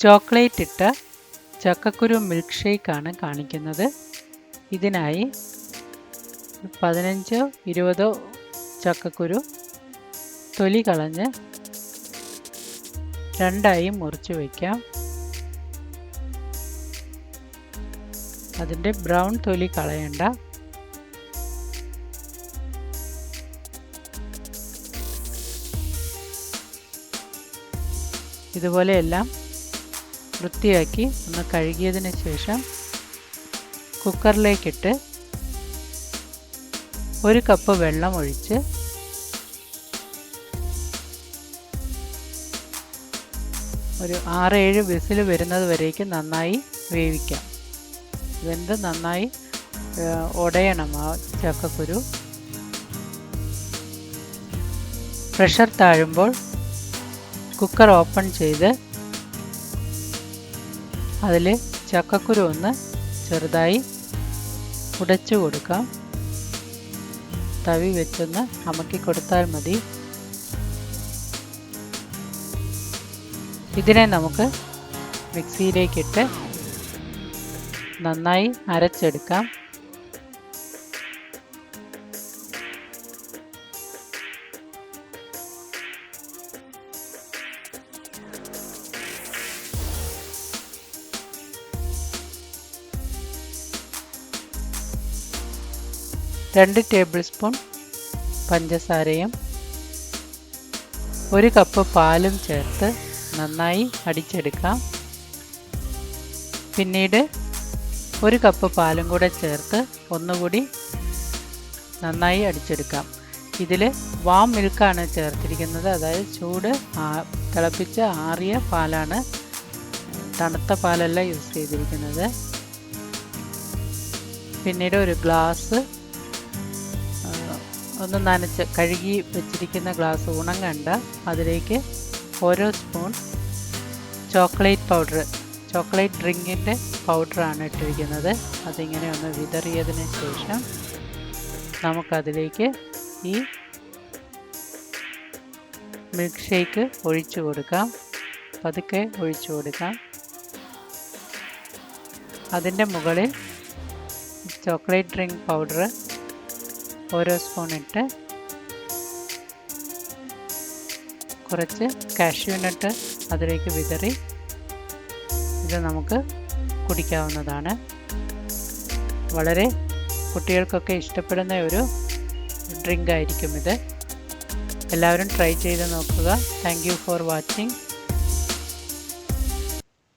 Chocolate ഇട്ട ചക്കക്കുരു milk ഷേക്കാണ് കാണിക്കുന്നത്. ഇതിനായി 15-20 ചക്കക്കുരു തൊലി കളഞ്ഞ് രണ്ടായി മുറിച്ച് വയ്ക്കാം. അതിൻ്റെ ബ്രൗൺ തൊലി കളയണ്ട. ഇതുപോലെ എല്ലാം വൃത്തിയാക്കി ഒന്ന് കഴുകിയതിന് ശേഷം കുക്കറിലേക്കിട്ട് 1 കപ്പ് വെള്ളം ഒഴിച്ച് ഒരു 6-7 വിസിൽ വരുന്നത് വരേക്കും നന്നായി വേവിക്കാം. വെന്ത് നന്നായി ഉടയണം ആ ചക്കക്കുരു. പ്രഷർ താഴുമ്പോൾ കുക്കർ ഓപ്പൺ ചെയ്ത് അതിൽ ചക്കക്കുരു ഒന്ന് ചെറുതായി ഉടച്ചു കൊടുക്കാം. തവി വെച്ചൊന്ന് അമക്കി കൊടുത്താൽ മതി. ഇതിനെ നമുക്ക് മിക്സിയിലേക്കിട്ട് നന്നായി അരച്ചെടുക്കാം. രണ്ട് ടേബിൾ സ്പൂൺ പഞ്ചസാരയും 1 കപ്പ് പാലും ചേർത്ത് നന്നായി അടിച്ചെടുക്കാം. പിന്നീട് 1 കപ്പ് പാലും കൂടെ ചേർത്ത് ഒന്നുകൂടി നന്നായി അടിച്ചെടുക്കാം. ഇതിൽ വാം മിൽക്കാണ് ചേർത്തിരിക്കുന്നത്, അതായത് തിളപ്പിച്ച ആറിയ പാലാണ്, തണുത്ത പാലല്ല യൂസ് ചെയ്തിരിക്കുന്നത്. പിന്നീട് ഒരു ഗ്ലാസ് ഒന്ന് നനച്ച് കഴുകി വെച്ചിരിക്കുന്ന ഗ്ലാസ് ഉണങ്ങണ്ട, അതിലേക്ക് 1 സ്പൂൺ ചോക്ലേറ്റ് ഡ്രിങ്കിൻ്റെ പൗഡറാണ് ഇട്ടിരിക്കുന്നത്. അതിങ്ങനെ ഒന്ന് വിതറിയതിന് ശേഷം നമുക്കതിലേക്ക് ഈ മിൽക്ക് ഷേക്ക് ഒഴിച്ചു കൊടുക്കാം. പതുക്കെ ഒഴിച്ചു കൊടുക്കാം. അതിൻ്റെ മുകളിൽ ചോക്ലേറ്റ് ഡ്രിങ്ക് പൗഡർ 1 സ്പൂൺ ഇട്ട് കുറച്ച് കാഷ്യൂ നട്ട് അതിലേക്ക് വിതറി ഇത് നമുക്ക് കുടിക്കാവുന്നതാണ്. വളരെ കുട്ടികൾക്കൊക്കെ ഇഷ്ടപ്പെടുന്ന ഒരു ഡ്രിങ്ക് ആയിരിക്കും ഇത്. എല്ലാവരും ട്രൈ ചെയ്ത് നോക്കുക. Thank you for watching.